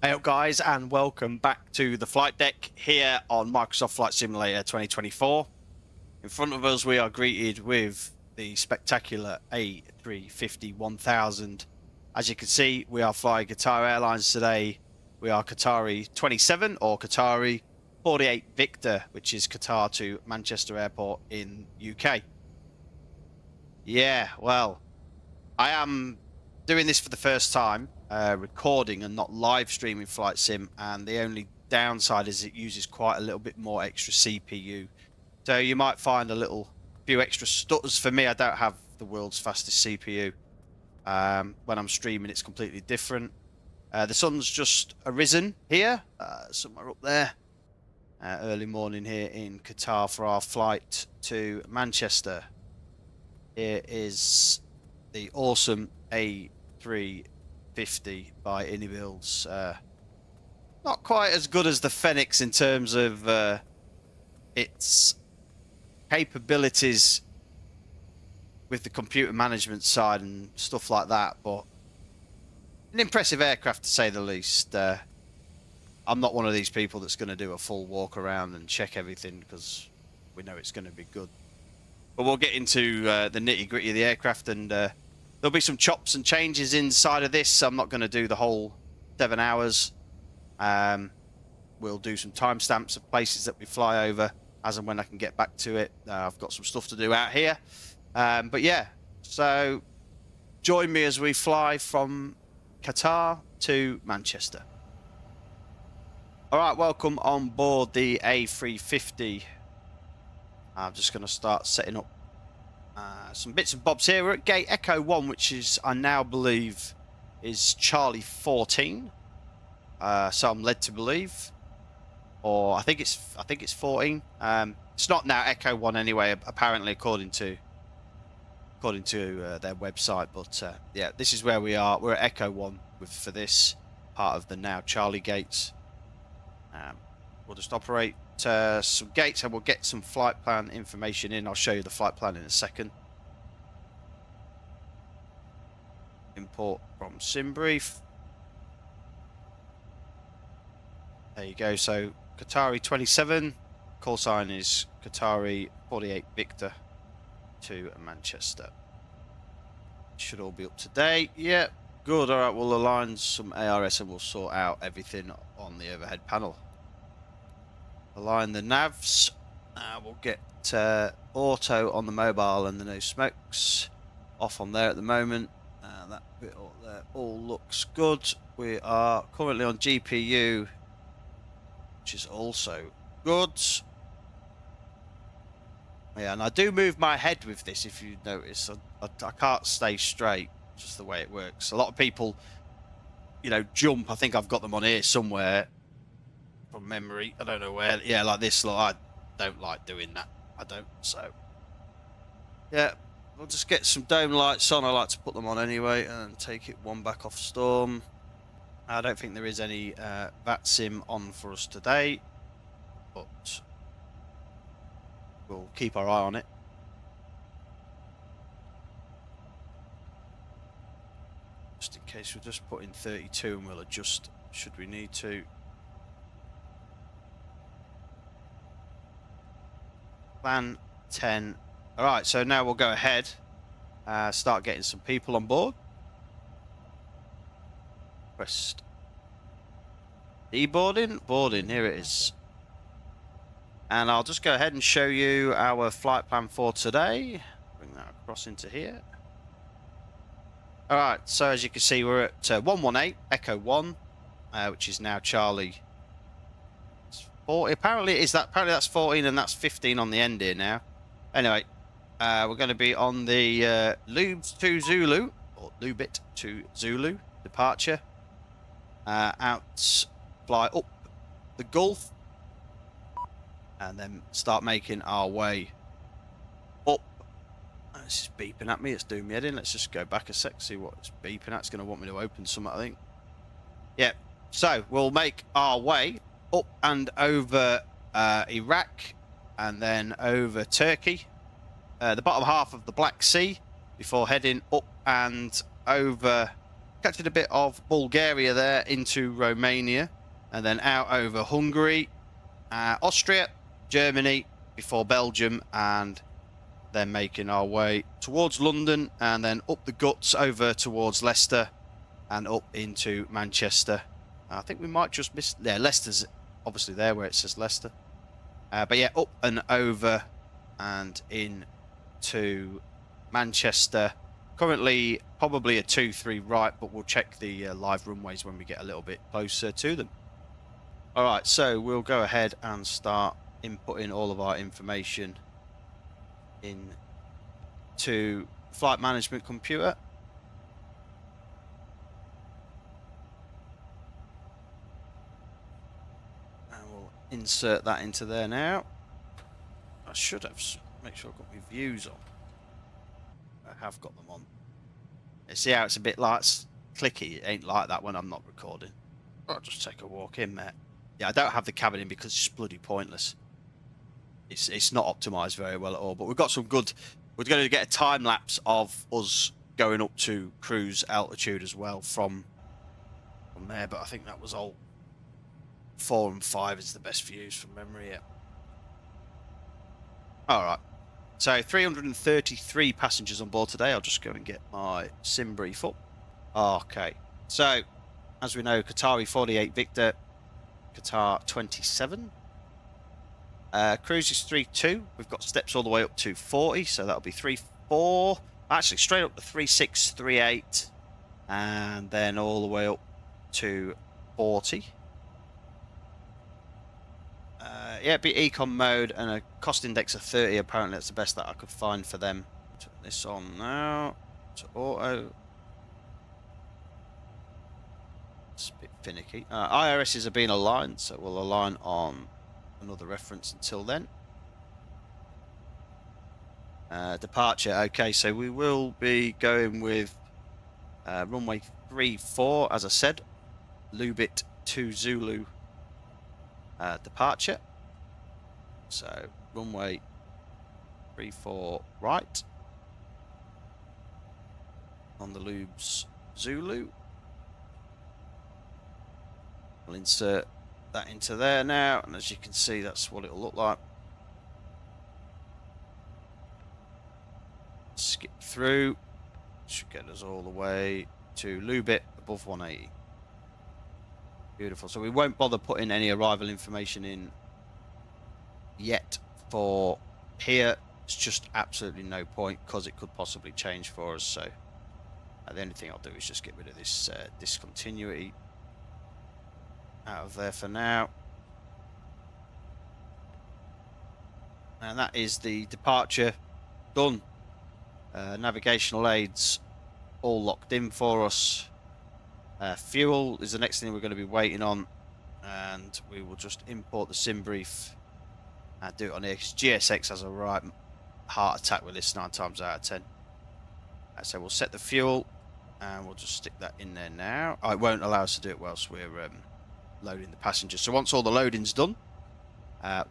Hey up guys, and welcome back to the flight deck here on Microsoft Flight Simulator 2024. In front of us we are greeted with the spectacular A350 1000. As you can see, we are flying Qatar Airlines today. We are Qatari 27 or Qatari 48 Victor, which is Qatar to Manchester Airport in UK. Yeah, well, I am doing this for the first time, recording and not live streaming Flight Sim, and the only downside is it uses quite a little bit more extra CPU. So you might find a few extra stutters. For me, I don't have the world's fastest CPU. When I'm streaming, it's completely different. The sun's just arisen here, somewhere up there. Early morning here in Qatar for our flight to Manchester. Here is the awesome A350 by Inibuilds. Not quite as good as the Fenix in terms of its capabilities with the computer management side and stuff like that, but an impressive aircraft to say the least. I'm not one of these people that's going to do a full walk around and check everything because we know it's going to be good. But we'll get into the nitty-gritty of the aircraft, and there'll be some chops and changes inside of this. I'm not going to do the whole 7 hours. We'll do some timestamps of places that we fly over as and when I can get back to it. I've got some stuff to do out here. But yeah, so join me as we fly from Qatar to Manchester. All right, welcome on board the A350. I'm just going to start setting up some bits and bobs here. We're at gate Echo 1, which is, I now believe, is Charlie 14. So I'm led to believe, or I think it's 14. It's not now Echo 1 anyway, apparently, according to their website. But yeah, this is where we are. We're at Echo 1 for this part of the now Charlie gates. We'll just operate some gates and we'll get some flight plan information in. I'll show you the flight plan in a second. Import from SimBrief. There you go. So Qatari 27, call sign is Qatari 48 Victor to Manchester. Should all be up to date. Yeah, good. All right, we'll align some ARS and we'll sort out everything on the overhead panel. Align the navs. We'll get auto on the mobile and the no smokes off on there at the moment. That bit there all looks good. We are currently on GPU, which is also good. Yeah, and I do move my head with this, if you notice. I can't stay straight, just the way it works. A lot of people, jump. I think I've got them on here somewhere from memory. I don't know where. Yeah, like this. I don't like doing that. I don't. So, yeah, we'll just get some dome lights on. I like to put them on anyway and take it one back off storm. I don't think there is any vatsim on for us today, but we'll keep our eye on it. Just in case, we'll just put in 32 and we'll adjust should we need to. Plan 10. All right, so now we'll go ahead, start getting some people on board. Press boarding, here it is. And I'll just go ahead and show you our flight plan for today. Bring that across into here. All right, so as you can see, we're at 118 Echo 1, which is now Charlie 40. Apparently that's 14 and that's 15 on the end here now. Anyway, we're going to be on the Lubes to Zulu, or Lubit to Zulu departure. Fly up the Gulf, and then start making our way up. This is beeping at me. It's doing me head in. Let's just go back a sec, see what it's beeping at. It's going to want me to open something, I think. Yeah, so we'll make our way up and over Iraq, and then over Turkey, the bottom half of the Black Sea, before heading up and over catching a bit of Bulgaria there into Romania, and then out over Hungary, Austria, Germany, before Belgium, and then making our way towards London, and then up the guts over towards Leicester, and up into Manchester. I think we might just miss... Yeah, Leicester's obviously there where it says Leicester. But yeah, up and over and in to Manchester. Currently probably a 2-3 right, but we'll check the live runways when we get a little bit closer to them. All right, so we'll go ahead and start inputting all of our information into flight management computer. And we'll insert that into there now. I should have, make sure I've got my views on. I have got them on. You see how it's a bit like clicky? It ain't like that when I'm not recording. I'll just take a walk in, mate. Yeah, I don't have the cabin in because it's bloody pointless. It's not optimized very well at all, but we've got some good... We're going to get a time lapse of us going up to cruise altitude as well from there, but I think that was all 4 and 5 is the best views from memory. Yeah. All right. So 333 passengers on board today. I'll just go and get my sim brief up. Okay. So, as we know, Qatari 48 Victor, Qatar 27. Cruise is 3-2. We've got steps all the way up to 40, so that'll be 3-4. Actually, straight up to 3-6, 3-8, and then all the way up to 40. Yeah, it'd be econ mode and a cost index of 30. Apparently, that's the best that I could find for them. Turn this on now to auto. It's a bit finicky. IRSs are being aligned, so we'll align on another reference until then. Departure. Okay, so we will be going with runway 34, as I said. Lubit to Zulu departure. So runway 34 right on the Lubes Zulu. We'll insert that into there now, and as you can see, that's what it'll look like. Skip through, should get us all the way to Lubit above 180. Beautiful. So we won't bother putting any arrival information in yet for here. It's just absolutely no point because it could possibly change for us. So the only thing I'll do is just get rid of this discontinuity out of there for now. And that is the departure done. Navigational aids all locked in for us. Fuel is the next thing we're going to be waiting on, and we will just import the sim brief and do it on here because GSX has a right heart attack with this 9 times out of 10. So we'll set the fuel and we'll just stick that in there now. Oh, it won't allow us to do it whilst we're loading the passengers. So once all the loading's done,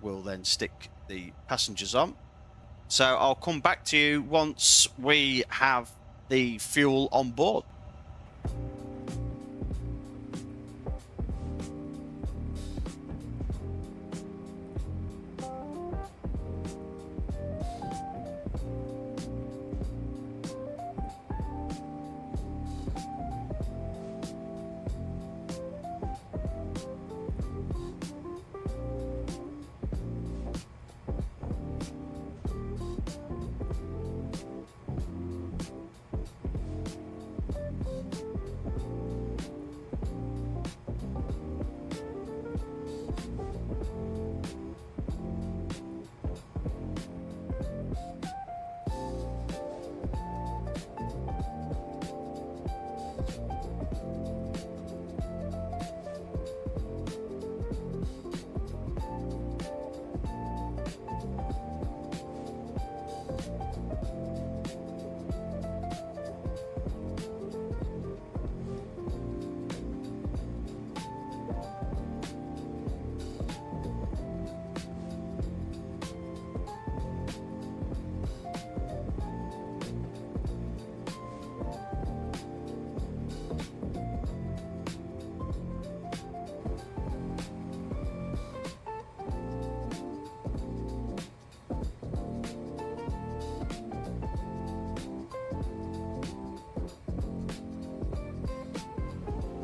we'll then stick the passengers on. So I'll come back to you once we have the fuel on board.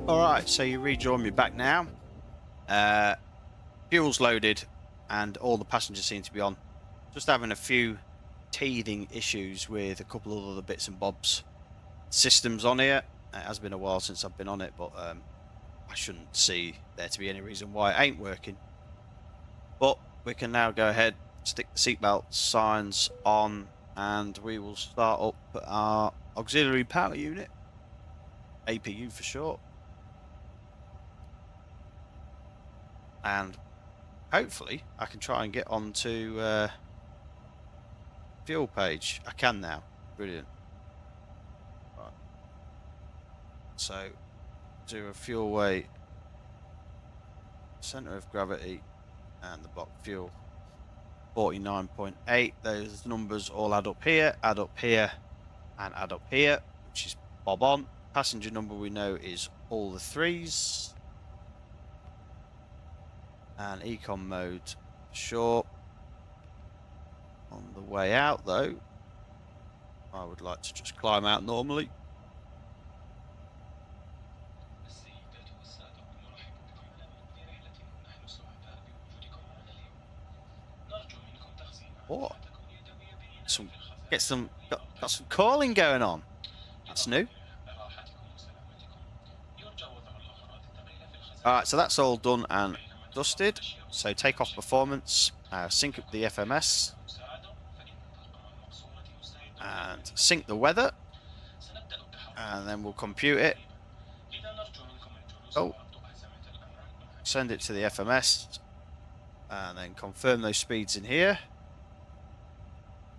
Alright, so you rejoin me back now. Fuel's loaded and all the passengers seem to be on. Just having a few teething issues with a couple of other bits and bobs. Systems on here. It has been a while since I've been on it, but I shouldn't see there to be any reason why it ain't working. But we can now go ahead, stick the seatbelt signs on, and we will start up our auxiliary power unit. APU for short. And hopefully I can try and get onto fuel page. I can now. Brilliant. Right. So do a fuel weight, center of gravity, and the block fuel 49.8. Those numbers all add up here, and add up here, which is bob on. Passenger number we know is all the threes. And econ mode, sure. On the way out though, I would like to just climb out normally. What? Got some calling going on. That's new. Alright, so that's all done and dusted. So take off performance, sync up the FMS, and sync the weather, and then we'll compute it. Oh, send it to the FMS, and then confirm those speeds in here.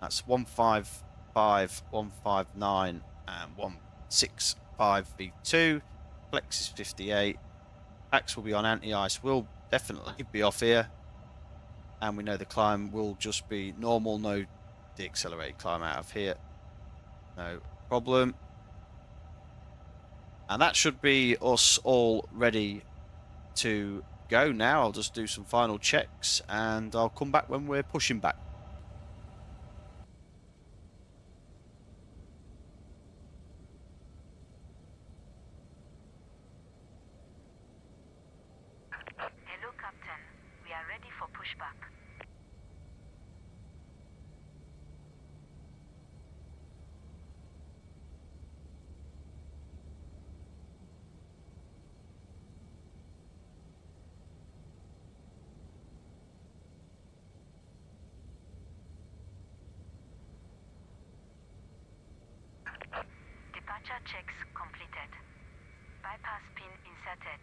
That's 155, 159, and 165 V2. Flex is 58. Pax will be on anti-ice. Will definitely be off here, and we know the climb will just be normal, no deaccelerate climb out of here, no problem. And that should be us all ready to go now. I'll just do some final checks and I'll come back when we're pushing back. Hello, Captain. We are ready for pushback. Departure checks completed. Bypass pin inserted.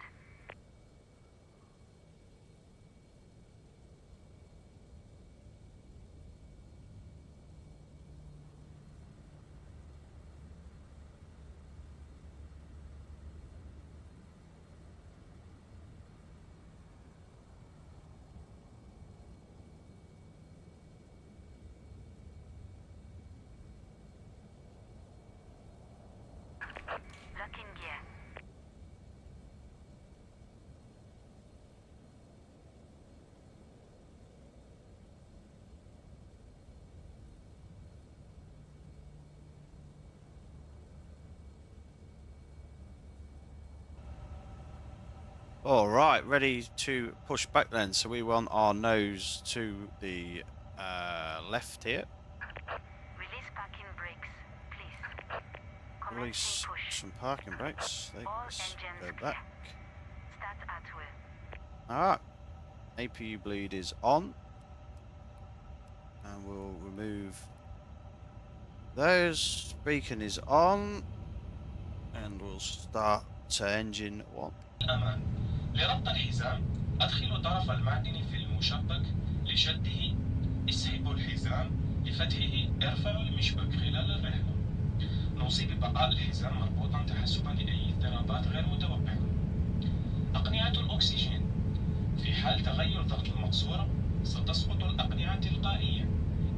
Locking gear. All right, ready to push back then. So we want our nose to the left here. Release parking brakes, please. Commencing Release push. some parking brakes. All Let's engines go clear. back. Start at will. Alright, APU bleed is on. And we'll remove those. Beacon is on. And we'll start engine 1. الأمان. لربط الحزام أدخلوا طرف المعدن في المشبك لشده. اسحبوا الحزام لفتحه. ارفعوا المشبك خلال الرحلة. نوصي ببقاء الحزام مربوطا تحسبا لأي اضطرابات غير متوقعة. أقنعة الأكسجين. في حال تغير ضغط المقصورة ستسقط الأقنعة تلقائيا.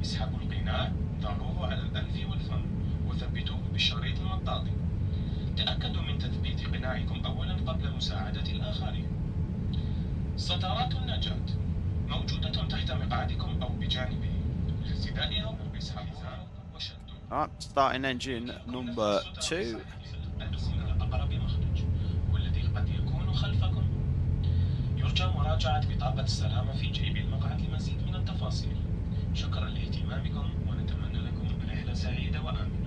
اسحبوا القناع، ضعوه على الأنف والفم وثبتوه بالشريط المطاطي. تأكدوا من تثبيت قناعكم أولا قبل مساعدة الآخرين. ستارات النجاة موجودة تحت مقعدكم أو بجانبه. لارتدائها اسحبوها وشدوا. Alright, starting engine number 2. أدخلوا إلى أقرب مخرج والذي قد يرجى مراجعة بطاقة السلامة في جيب المقعد لمزيد من التفاصيل. شكرا لاهتمامكم ونتمنى لكم رحلة سعيدة وآمنة.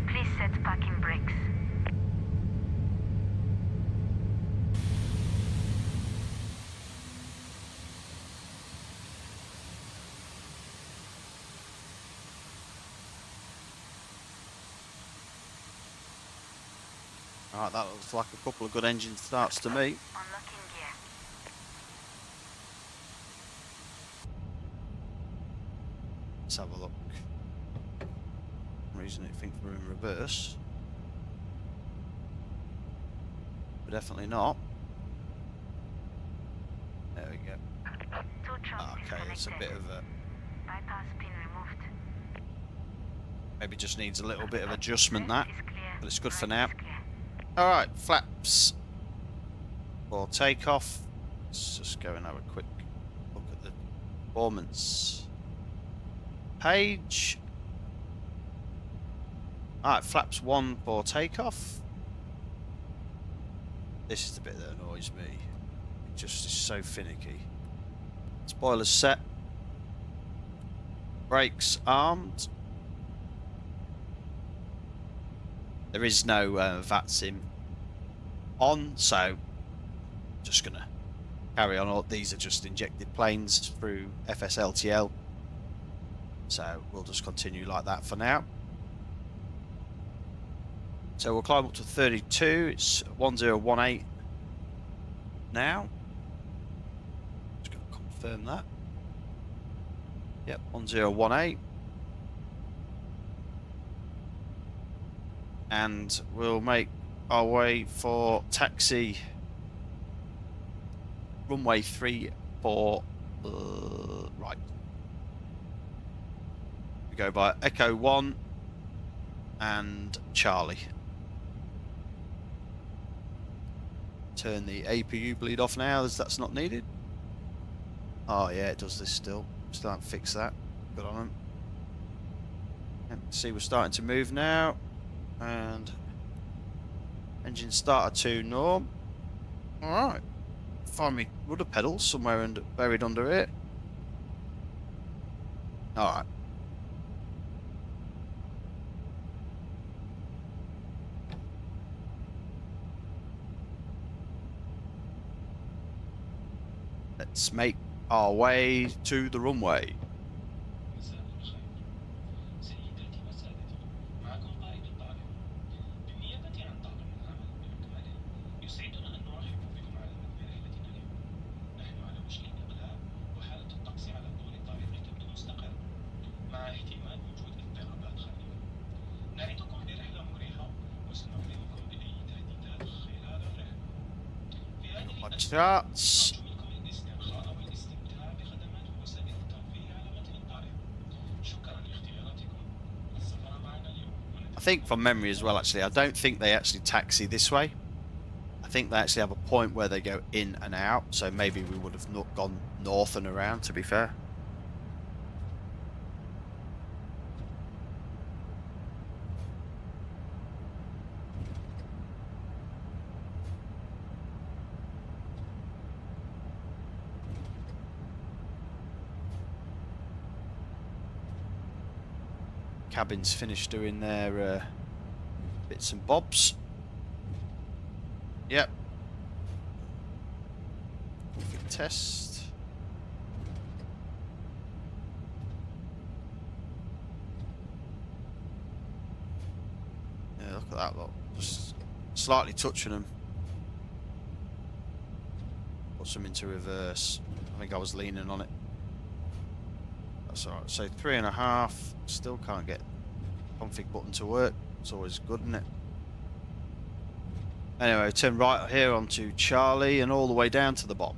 Please set parking brakes. Alright, that looks like a couple of good engine starts to me. Unlocking gear. Let's have a look. For some reason it thinks we're in reverse. But definitely not. There we go. Two trunks Okay, it's a bit of a... Bypass pin removed. Maybe just needs a little bit of adjustment, that. Left is clear. But it's good Right for now. is clear. Alright, flaps for takeoff. Let's just go and have a quick look at the performance page. Alright, flaps 1 for takeoff. This is the bit that annoys me. It just is so finicky. Spoilers set. Brakes armed. There is no vatsim on, so just gonna carry on. These are just injected planes through FSLTL, so we'll just continue like that for now. So we'll climb up to 32. It's 1018 now. Just gonna confirm that. Yep, 1018. And we'll make our way for taxi runway 34 right. We go by Echo 1 and Charlie. Turn the APU bleed off now, as that's not needed. Oh yeah, it does this still. Still haven't fixed that. Good on them. And see, we're starting to move now. And engine starter to norm. Alright. Find me rudder pedals somewhere buried under it. Alright. Let's make our way to the runway. مساء الخير. سيداتي وسادتي، معكم قائد الطائرة. بالنيابة عن طاقم العمل بأكمله، يسعدنا أن نرحب بكم على متن رحلتنا اليوم. نحن على وشك الإقلاع، وحالة الطقس على طول الطريق تبدو مستقرة، مع احتمال وجود اضطرابات خفيفة. نعدكم برحلة مريحة، وسنعلمكم بأي تهديدات خلال الرحلة. في هذه My الأثناء charts. نرجو منكم الاسترخاء والاستمتاع بخدمات وسائل الترفيه على متن الطائرة. شكرا لاختياراتكم. السفر معنا اليوم. I think from memory as well, actually, I don't think they actually taxi this way. I think they actually have a point where they go in and out, so maybe we would have not gone north and around, to be fair. Cabin's finished doing their bits and bobs. Yep. Perfect test. Yeah, look at that lot. Just slightly touching them. Puts them into reverse. I think I was leaning on it. That's alright. So 3.5. Still can't get config button to work. It's always good, isn't it? Anyway, turn right here onto Charlie and all the way down to the bottom.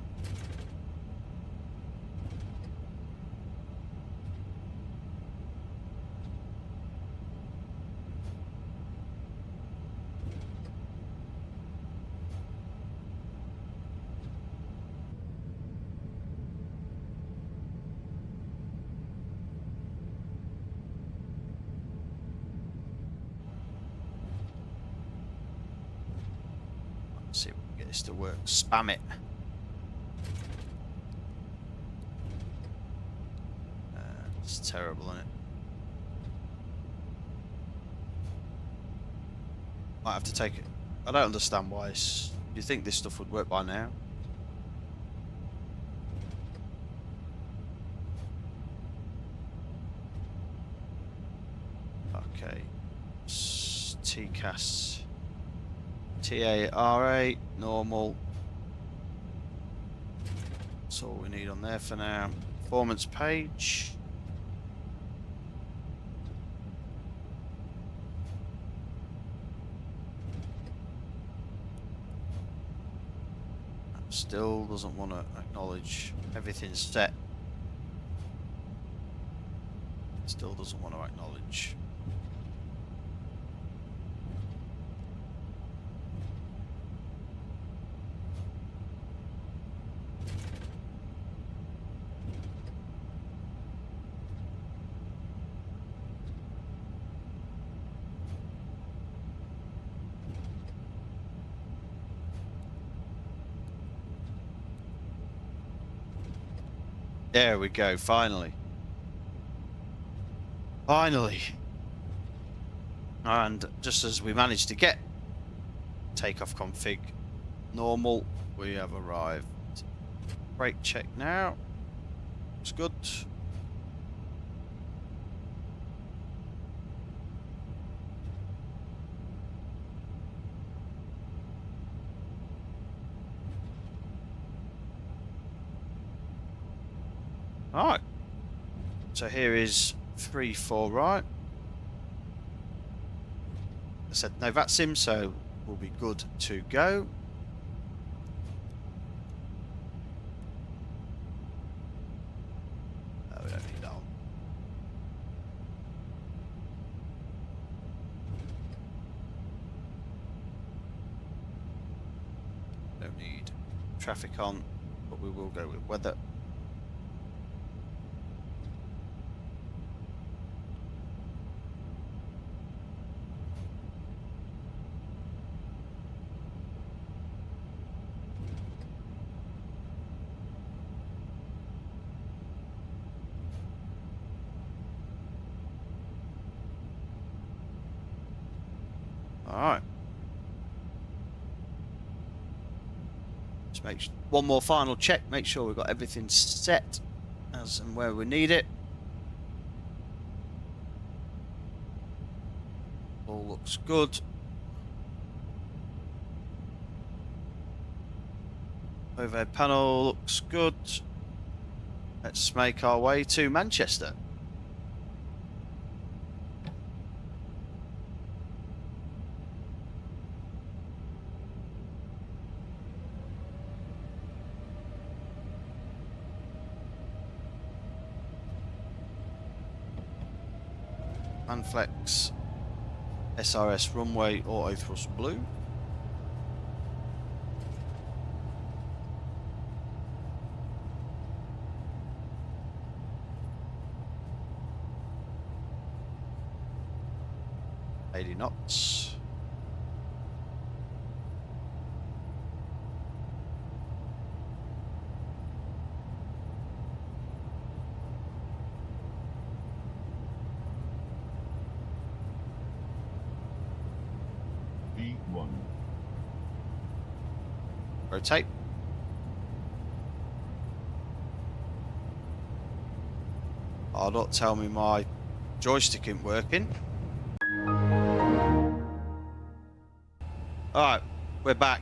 this to work. Spam it. It's terrible, isn't it? Might have to take it. I don't understand why. You think this stuff would work by now? Okay. TCAS. TARA. Normal. That's all we need on there for now. Performance page. Still doesn't want to acknowledge everything's set. Still doesn't want to acknowledge. There we go, finally. Finally. And just as we managed to get takeoff config normal, we have arrived. Brake check now. It's good. Alright, so here is 3-4 right. I said no vatsim, so we'll be good to go. No, we don't need that one. Don't need traffic on, but we will go with weather. Alright. Just make one more final check, make sure we've got everything set as and where we need it. All looks good. Overhead panel looks good. Let's make our way to Manchester. Manflex SRS runway auto thrust blue. $80 knots. V1. Rotate. Oh, don't tell me my joystick isn't working. Alright, we're back.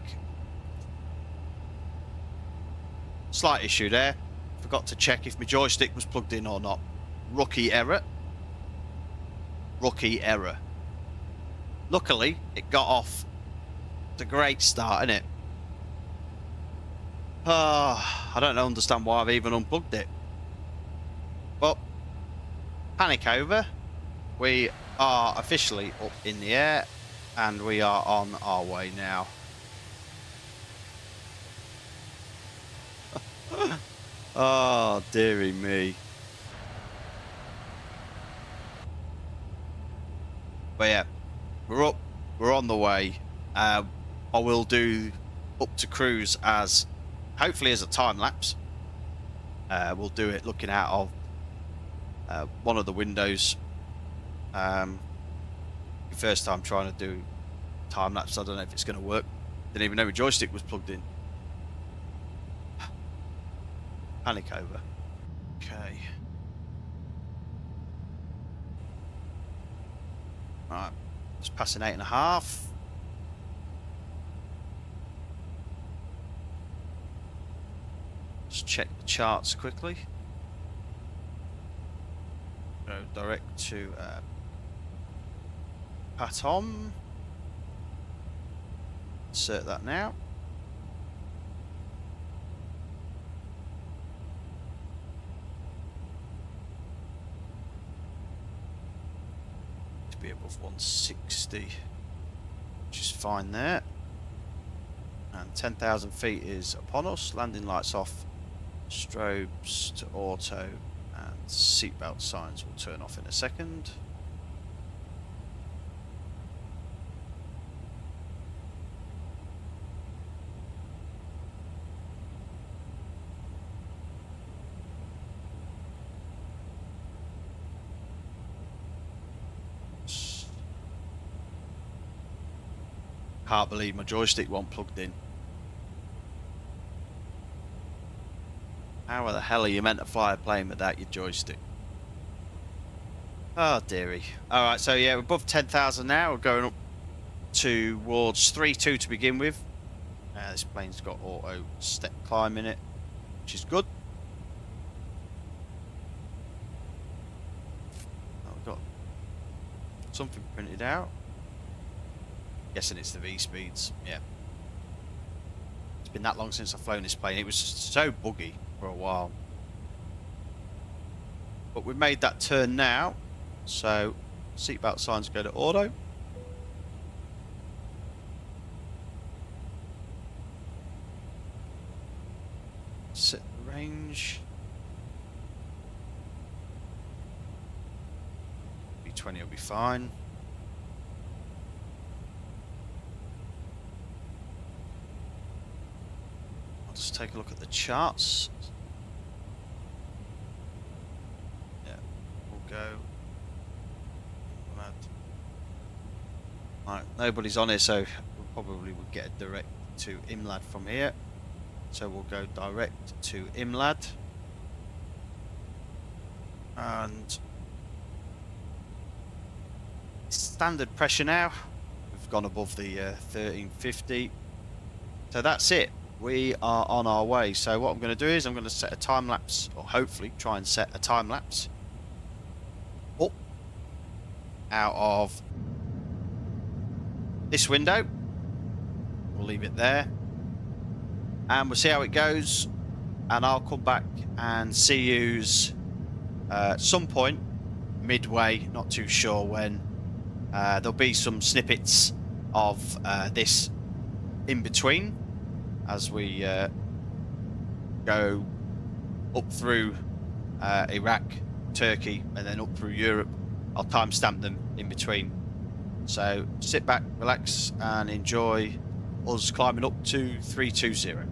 Slight issue there. Forgot to check if my joystick was plugged in or not. Rookie error. Rookie error. Luckily, it got off. It's a great start, isn't it? I don't understand why I've even unplugged it. Well, panic over. We are officially up in the air and we are on our way now. Oh, dearie me. But yeah, we're up, we're on the way. I will do up to cruise as hopefully as a time lapse. We'll do it looking out of one of the windows. First time trying to do time lapse. I don't know if it's going to work. Didn't even know my joystick was plugged in. Panic over. Okay. Right. Just passing 8.5. Just check the charts quickly. Go direct to Patom. Insert that now. To be above 160, which is fine there. And 10,000 feet is upon us. Landing lights off. Strobes to auto, and seatbelt signs will turn off in a second. Can't believe my joystick wasn't plugged in. How the hell are you meant to fly a plane without your joystick? Oh dearie. Alright, so yeah, we're above 10,000 now. We're going up towards 3.2 to begin with. This plane's got auto step climb in it, which is good. Oh, we've got something printed out. Guessing it's the V speeds. Yeah. It's been that long since I've flown this plane. It was so buggy for a while. But we've made that turn now. So seatbelt signs go to auto. Set the range. B20 will be fine. I'll just take a look at the charts. Yeah, we'll go. Right, nobody's on here, so we probably would get a direct to Imlad from here. So we'll go direct to Imlad. And standard pressure now. We've gone above the 1350. So that's it. We are on our way. So what I'm going to do is I'm going to set a time lapse, or hopefully try and set a time lapse up out of this window. We'll leave it there and we'll see how it goes, and I'll come back and see yous some point midway, not too sure when. There'll be some snippets of this in between as we go up through Iraq, Turkey, and then up through Europe. I'll timestamp them in between. So sit back, relax, and enjoy us climbing up to 320.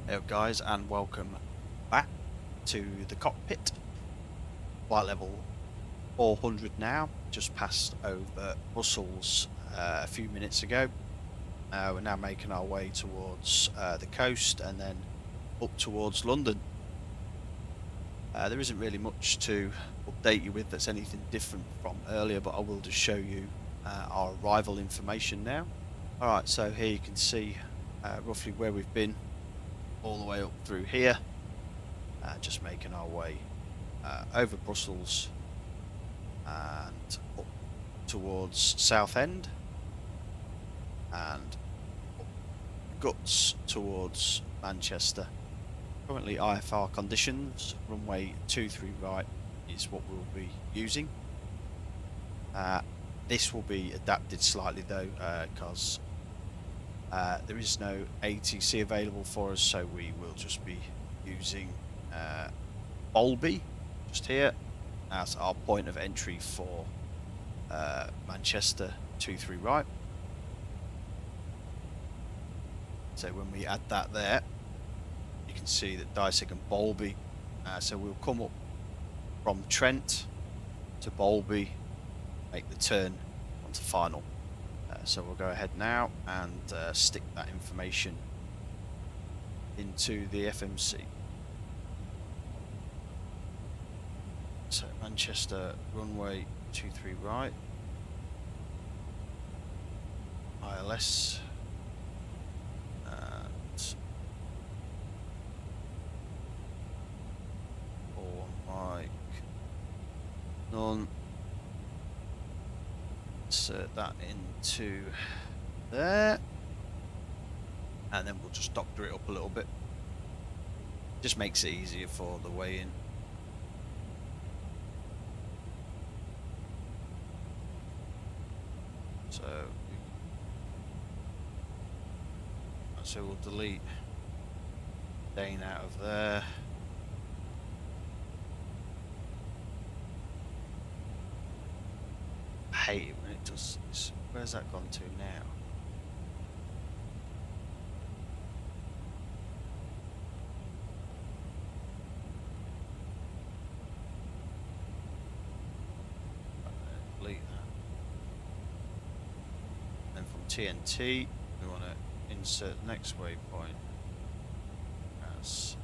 Hello guys, and welcome back to the cockpit. Flight level 400 now, just passed over Brussels a few minutes ago. We're now making our way towards the coast and then up towards London. There isn't really much to update you with that's anything different from earlier, but I will just show you our arrival information now. Alright, so here you can see roughly where we've been all the way up through here, just making our way over Brussels and up towards Southend and up guts towards Manchester. Currently IFR conditions, runway 23 right is what we'll be using. This will be adapted slightly though, because there is no ATC available for us, so we will just be using Bolby just here as our point of entry for Manchester 23 right. So when we add that there, you can see that Dysig and Bolby, so we'll come up from Trent to Bolby, make the turn onto final. So we'll go ahead now and stick that information into the FMC. So Manchester runway 23 right, ILS, and for Mike, none. Insert that into there, and then we'll just doctor it up a little bit. Just makes it easier for the way in. So we'll delete Dane out of there. I hate it when it does this. Where's that gone to now? Delete that. And from TNT, we want to insert the next waypoint as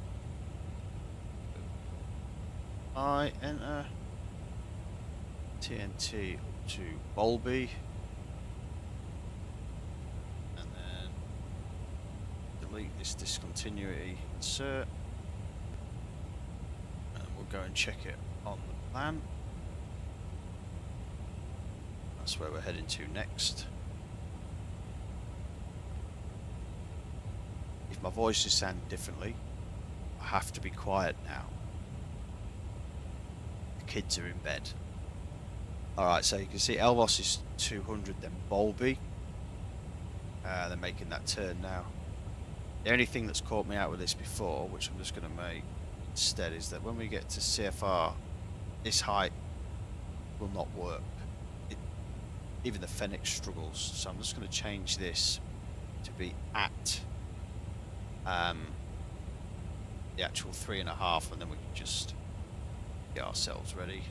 I enter TNT up to Bolby, and then delete this discontinuity insert, and we'll go and check it on the plan. That's where we're heading to next. If my voice is sounding differently, I have to be quiet now. The kids are in bed. Alright, so you can see Elvos is 200, then Bolby. They're making that turn now. The only thing that's caught me out with this before, which I'm just going to make instead, is that when we get to CFR, this height will not work. Even the Fennec struggles, so I'm just going to change this to be at the actual 3.5, and then we can just get ourselves ready.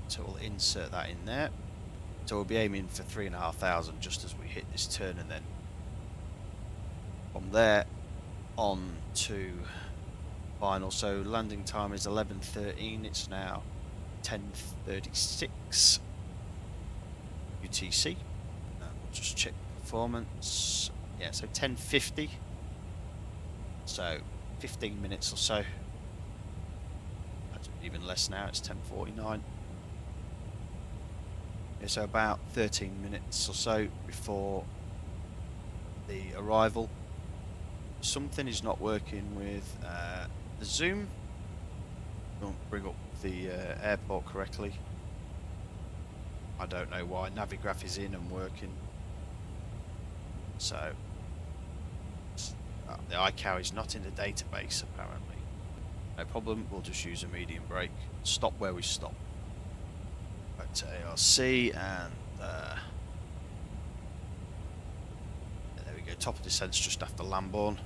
So we'll insert that in there. So we'll be aiming for 3,500 just as we hit this turn, and then from there on to final. So landing time is 11:13. It's now 10:36 UTC. We'll just check performance. Yeah, so 10:50. So 15 minutes or so. That's even less now. It's 10:49. Yeah, so about 13 minutes or so before the arrival. Something is not working with the zoom. Don't bring up the airport correctly. I don't know why. Navigraph is in and working. So the iCow is not in the database apparently. No problem, we'll just use a medium brake. Stop where we stop. Back to ARC, and there we we go, top of descent's just after Lambourne.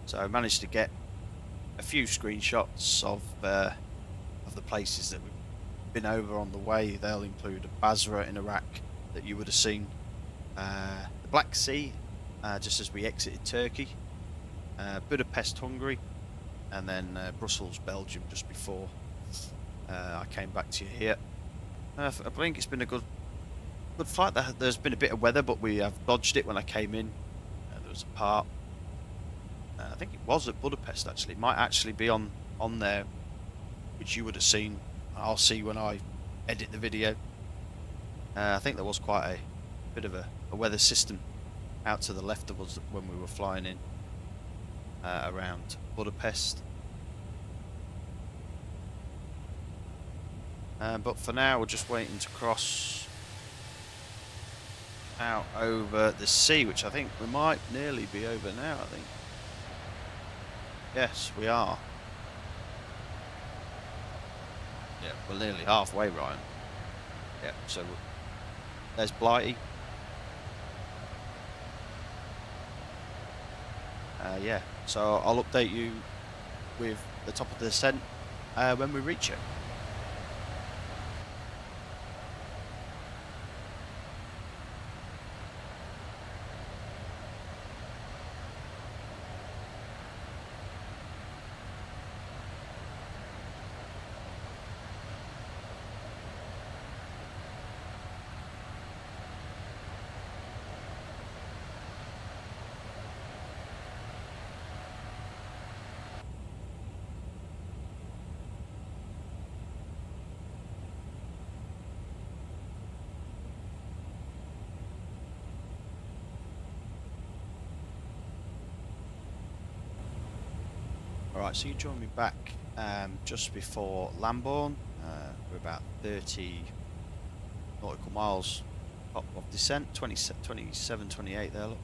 So I managed to get a few screenshots of the places that we've been over on the way. They'll include Basra in Iraq that you would have seen, the Black Sea just as we exited Turkey, Budapest, Hungary, and then Brussels, Belgium just before I came back to you here. I think it's been a good flight. There's been a bit of weather, but we have dodged it when I came in. There was a part. I think it was at Budapest actually. It might actually be on there, which you would have seen. I'll see when I edit the video. I think there was quite a bit of a weather system out to the left of us when we were flying in around Budapest. But for now, we're just waiting to cross out over the sea, which I think we might nearly be over now, I think. Yes, we are. Yeah, we're nearly halfway, Ryan. Yeah, so there's Blighty. Yeah, so I'll update you with the top of the descent when we reach it. Alright, so you join me back just before Lambourne. We're about 30 nautical miles up of descent, 27, 28 there, look.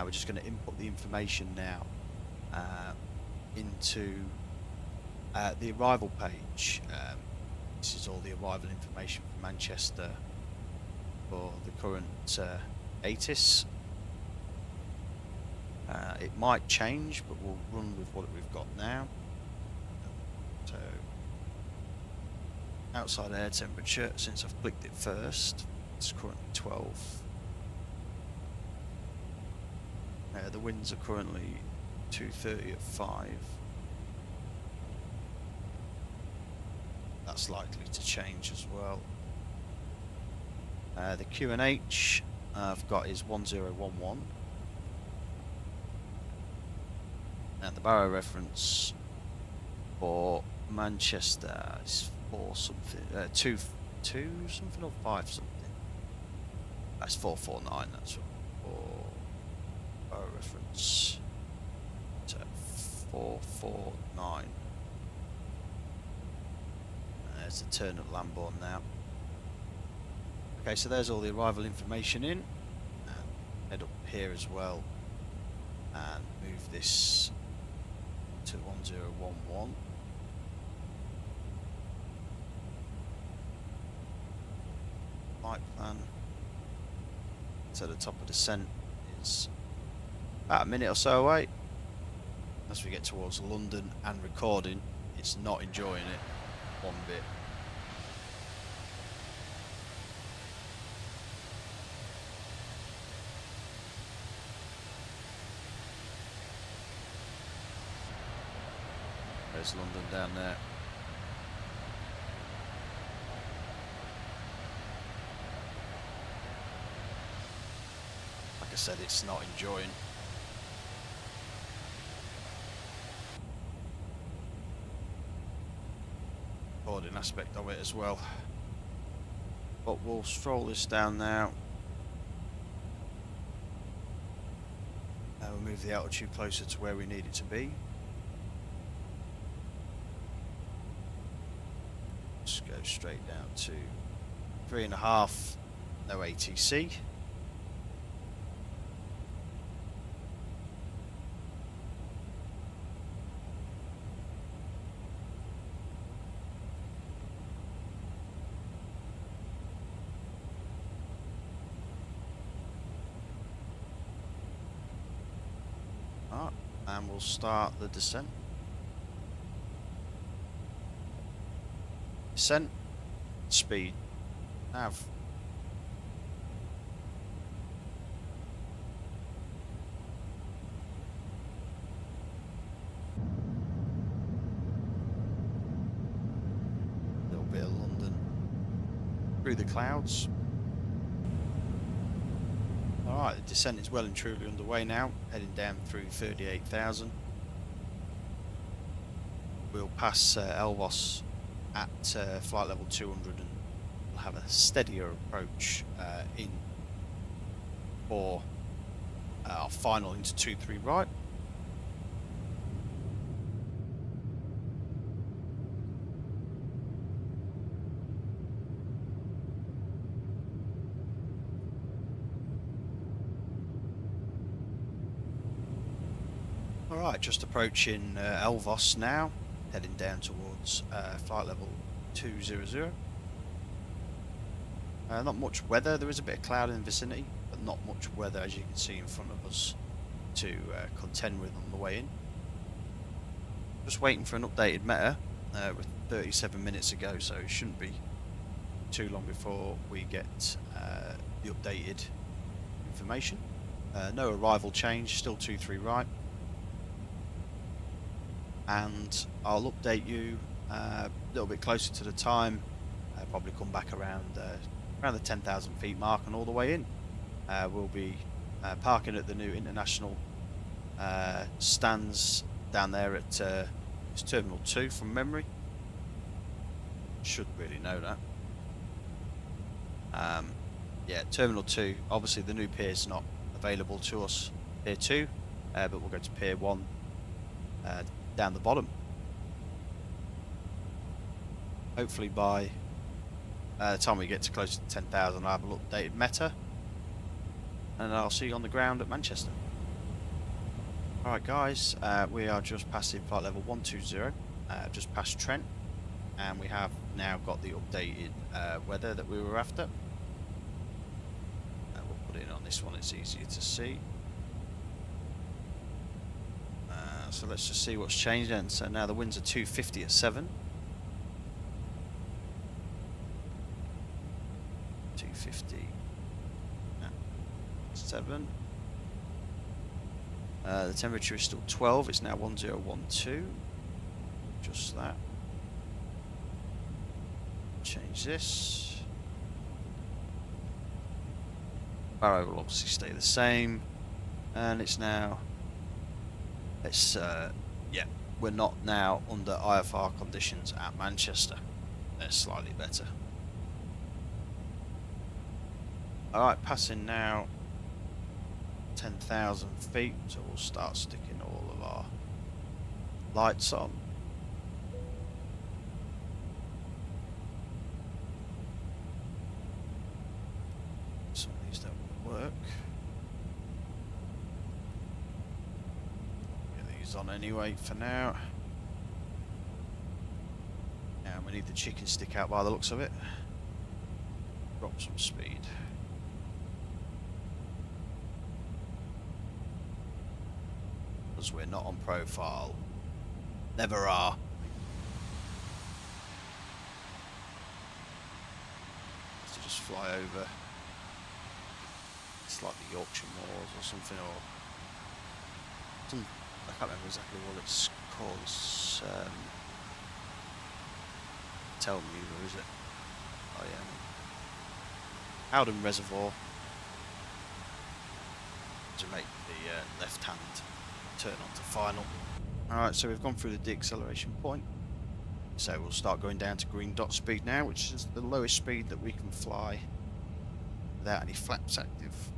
We're just going to input the information now into the arrival page. This is all the arrival information from Manchester for the current ATIS. It might change, but we'll run with what we've got now. So, outside air temperature, since I've clicked it first, it's currently 12. The winds are currently 230 at 5. That's likely to change as well. The QNH I've got is 1011. And the barrow reference for Manchester is 4 something, 2 something or 5 something. That's 449. That's for barrow reference. So 449. There's the turn at Lambourne now. Okay, so there's all the arrival information in. And head up here as well, and move this to 1011. Flight plan. So the top of descent is about a minute or so away. As we get towards London and recording, it's not enjoying it one bit. There's London down there. Like I said, it's not enjoying. Recording aspect of it as well. But we'll stroll this down now. We'll move the altitude closer to where we need it to be. Just go straight down to 3.5, no ATC. And we'll start the descent. Descent, speed, nav. A little bit of London through the clouds. Alright, the descent is well and truly underway now, heading down through 38,000. We'll pass Elvos at flight level 200 and we'll have a steadier approach in for our final into 2-3 right. Alright, just approaching Elvos now, heading down towards flight level 200. Not much weather, there is a bit of cloud in the vicinity, but not much weather as you can see in front of us to contend with on the way in. Just waiting for an updated meta, with 37 minutes ago, so it shouldn't be too long before we get the updated information. No arrival change, still 2-3 right. And I'll update you a little bit closer to the time. Probably come back around the 10,000 feet mark and all the way in. We'll be parking at the new international stands down there at it's Terminal 2 from memory. Should really know that. Yeah, Terminal 2. Obviously the new pier is not available to us, Pier 2, but we'll go to Pier 1 down the bottom. Hopefully by the time we get to close to 10,000 I'll have an updated meta and I'll see you on the ground at Manchester. Alright guys, we are just passing flight level 120, just past Trent, and we have now got the updated weather that we were after. We'll put it in on this one, it's easier to see. So let's just see what's changed then. So now the winds are 250 at 7. 250 at 7. The temperature is still 12. It's now 1012. Just that. Change this. Barrow will obviously stay the same. And it's now... yeah, we're not now under IFR conditions at Manchester. They're slightly better. Alright, passing now 10,000 feet, so we'll start sticking all of our lights on. Some of these don't work. On anyway for now. Now we need the chicken stick out by the looks of it. Drop some speed. Because we're not on profile. Never are. To just fly over. It's like the Yorkshire Moors or something, or some. I can't remember exactly what it's called. It's, tell me, where is it? Oh yeah. Howden Reservoir. To make the left hand turn onto final. Alright, so we've gone through the deceleration point. So we'll start going down to green dot speed now, which is the lowest speed that we can fly without any flaps active.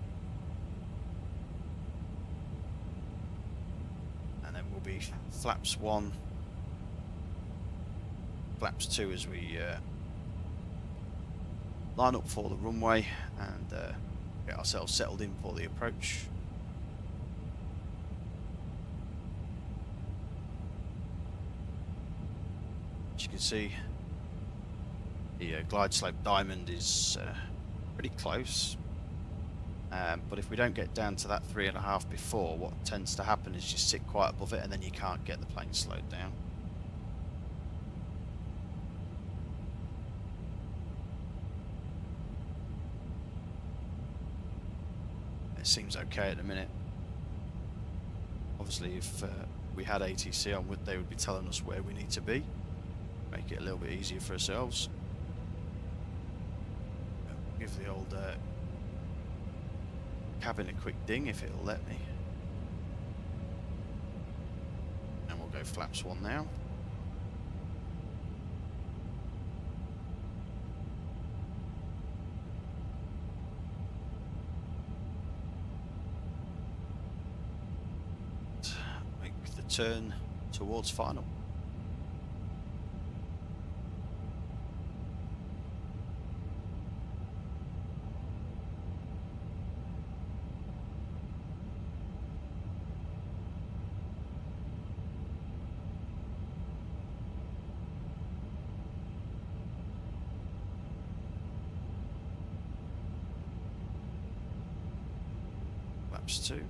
Be flaps 1, flaps 2 as we line up for the runway and get ourselves settled in for the approach. As you can see, the glide slope diamond is pretty close. But if we don't get down to that 3.5 before, what tends to happen is you sit quite above it and then you can't get the plane slowed down. It seems okay at the minute. Obviously, if we had ATC on, they would be telling us where we need to be. Make it a little bit easier for ourselves. Give the old cabin a quick ding if it'll let me. And we'll go flaps 1 now. Make the turn towards final. Flaps 2.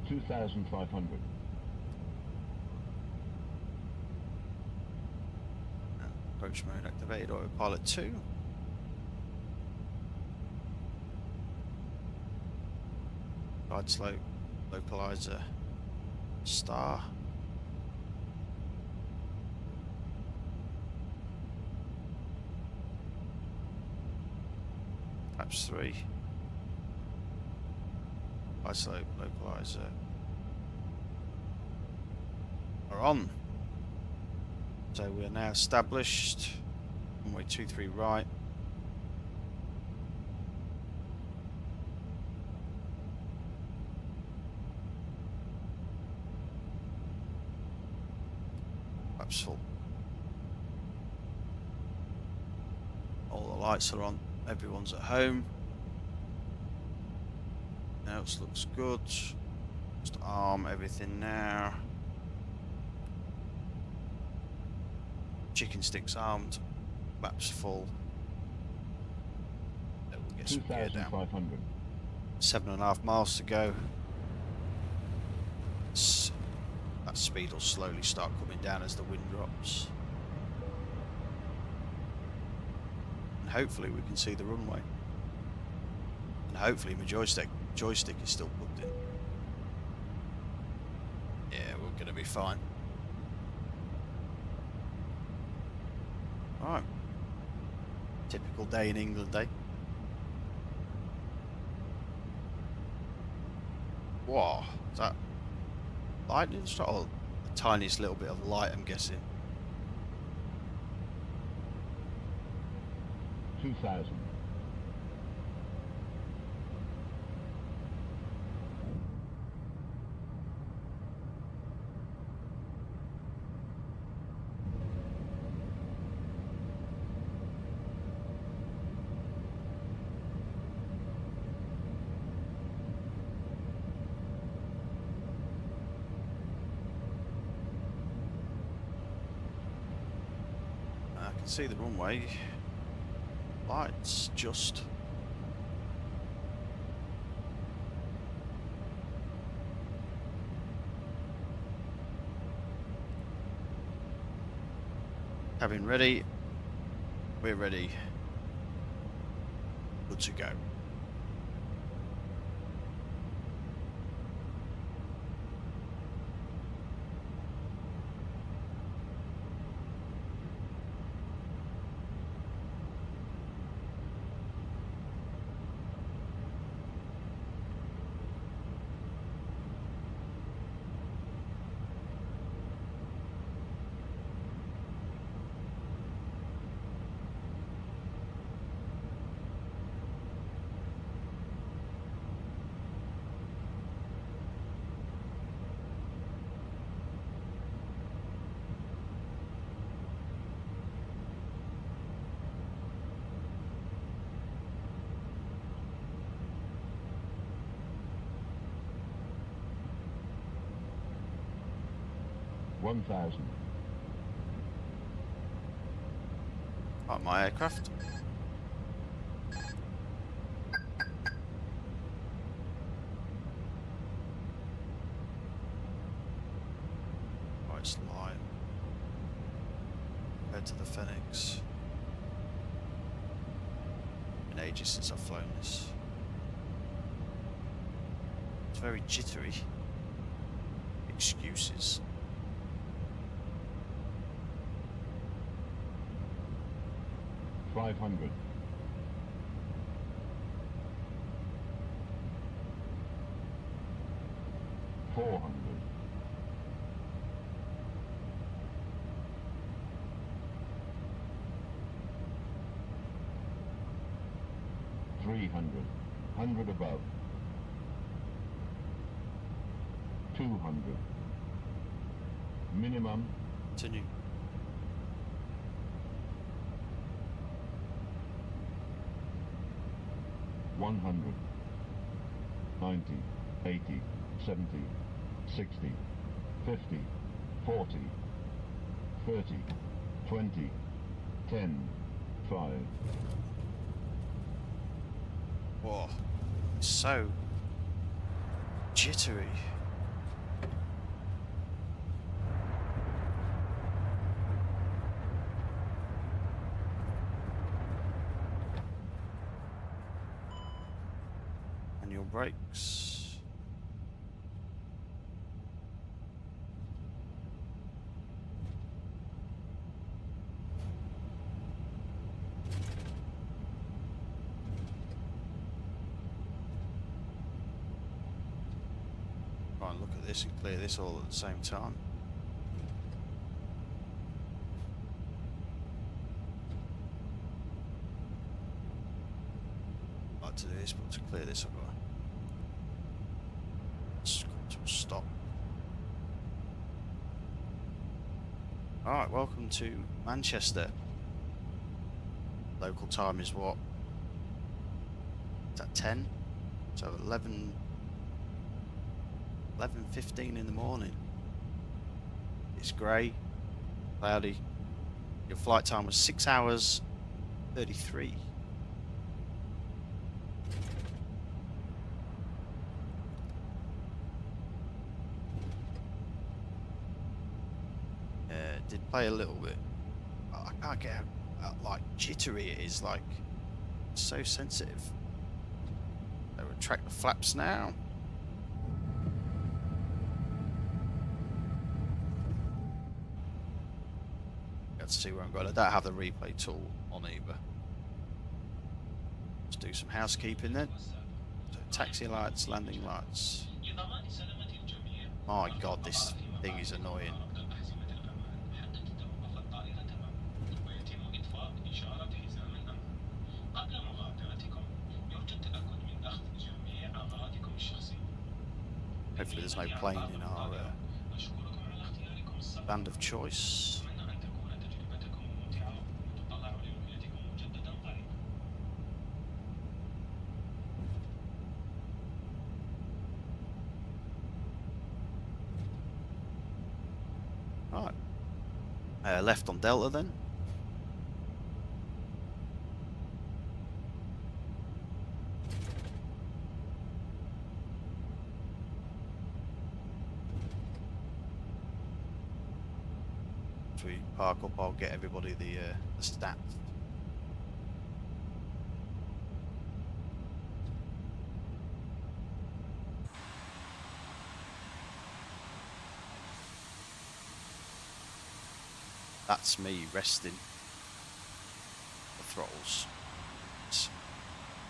2,500. Approach mode activated, autopilot 2. Guide slope, localizer, star. Flaps 3. Guide slope, localizer. Are on. So we are now established. Runway 23 right. Flaps full. All the lights are on. Everyone's at home. Now it looks good. Just arm everything now. Chicken sticks armed, maps full. Then we'll get some gear down. 2,500. 7.5 miles to go. That speed will slowly start coming down as the wind drops. And hopefully we can see the runway. And hopefully my joystick is still plugged in. Yeah, we're going to be fine. Alright. Typical day in England, eh? Whoa, is that lightning strike? Oh, the tiniest little bit of light, I'm guessing. 2,000. I can see the runway. Lights just. Cabin ready. We're ready. Good to go. One thousand. Right, my aircraft. It's light compared to the Phoenix. Been ages since I've flown this. It's very jittery. Excuses. $500. 400. 300. 100 above. 200. Minimum. Continue. 100. 90. 80. 70. 60. 50. 40. 30. 20. 10. 5. Whoa. It's so jittery. Manual brakes. Try and look at this and clear this all at the same time. I'd like to do this, but to clear this, I've got to stop. Alright, welcome to Manchester. Local time is what? Is that 10? So 11:15 in the morning. It's grey, cloudy. Your flight time was 6 hours 33. Did play a little bit. I can't get how like jittery it is. Like, so sensitive. I retract the flaps now. Let's see where I'm going. I don't have the replay tool on either. Let's do some housekeeping then. So taxi lights, landing lights. My god, this thing is annoying. Hopefully there's no plane in our band of choice. Right. Left on Delta then. As we park up, I'll get everybody the stats. That's me resting the throttles.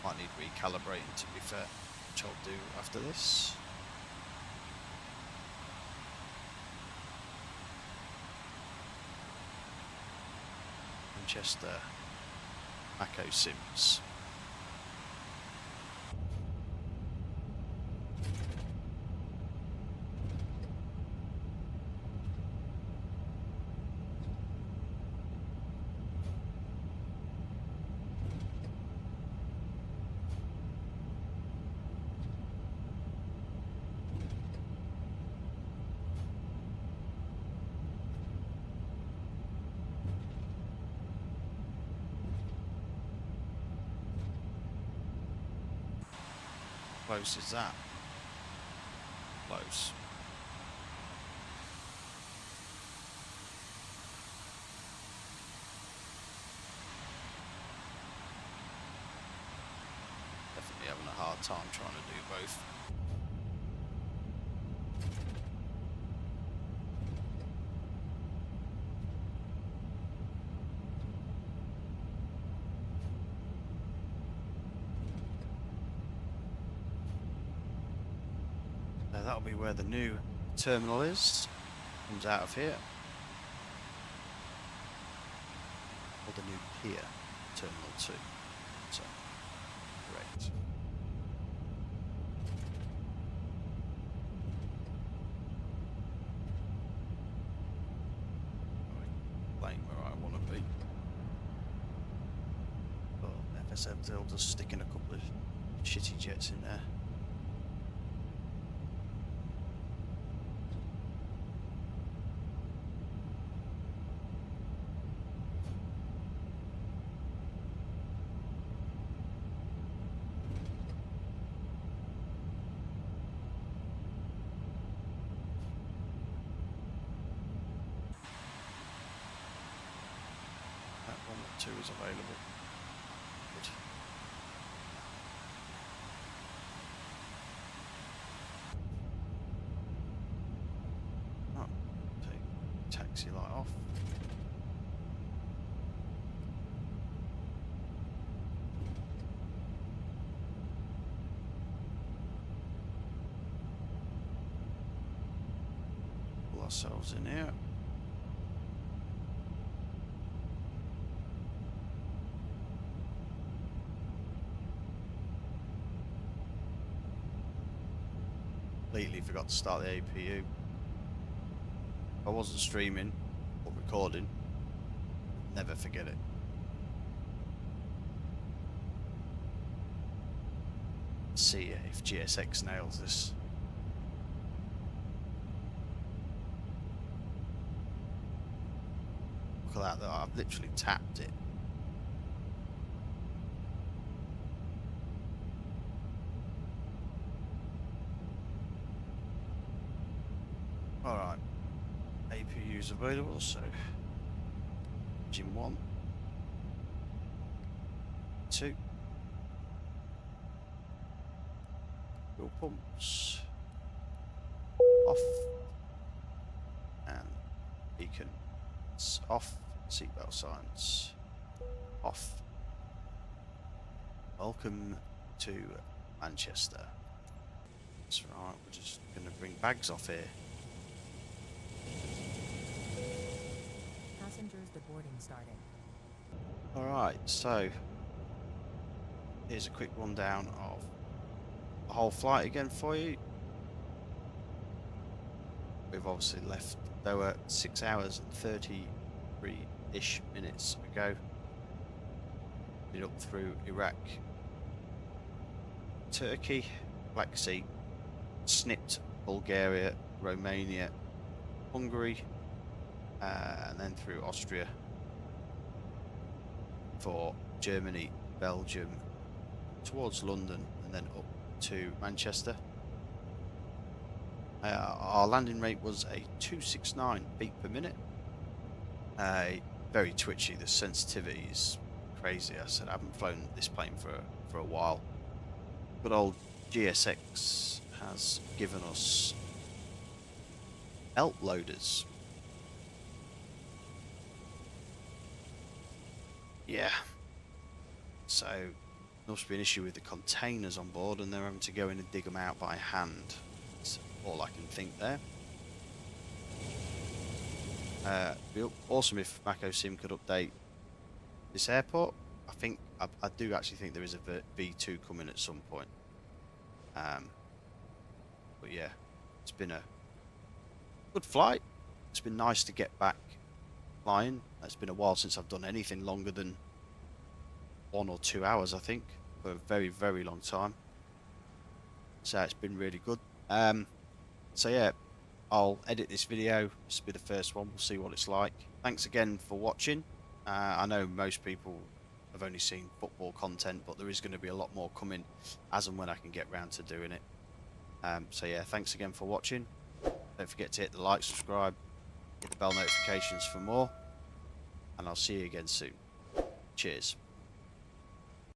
Might need recalibrating, to be fair, which I'll do after this. Manchester, Mako Sims. Close is that? Close. time trying to do both. So that'll be where the new terminal is. Comes out of here. Or the new pier, Terminal 2. So, great. Playing where I want to be. But FSF, they'll just stick in a couple of shitty jets in there. That 1 or 2 is available. Good. Oh, take taxi light off. Pull ourselves in here. Completely forgot to start the APU. If I wasn't streaming or recording, never forget it. See if GSX nails this. Look at that, though. I've literally tapped it. Alright, APUs available, so engine 1, 2, fuel pumps, off, and beacons off, seatbelt signs off. Welcome to Manchester. That's right, we're just going to bring bags off here. Passengers deboarding started. Alright, so here's a quick rundown of the whole flight again for you. We've obviously left Doha 6 hours and 33-ish minutes ago. Been up through Iraq, Turkey, Black Sea, snipped Bulgaria, Romania, Hungary, and then through Austria for Germany, Belgium, towards London, and then up to Manchester. Our landing rate was a 269 beat per minute. Very twitchy. The sensitivity is crazy. I said I haven't flown this plane for a while. Good old GSX has given us belt loaders. Yeah. So must be an issue with the containers on board, and they're having to go in and dig them out by hand. That's all I can think there. It'd be awesome if Mako Sim could update this airport. I do actually think there is a V2 coming at some point. But yeah, it's been a good flight. It's been nice to get back flying. It's been a while since I've done anything longer than 1 or 2 hours, I think, for a very, very long time. So it's been really good. So yeah, I'll edit this video. This will be the first one. We'll see what it's like. Thanks again for watching. I know most people have only seen football content, but there is going to be a lot more coming as and when I can get round to doing it. So yeah, thanks again for watching. Don't forget to hit the like, subscribe, hit the bell notifications for more, and I'll see you again soon. Cheers.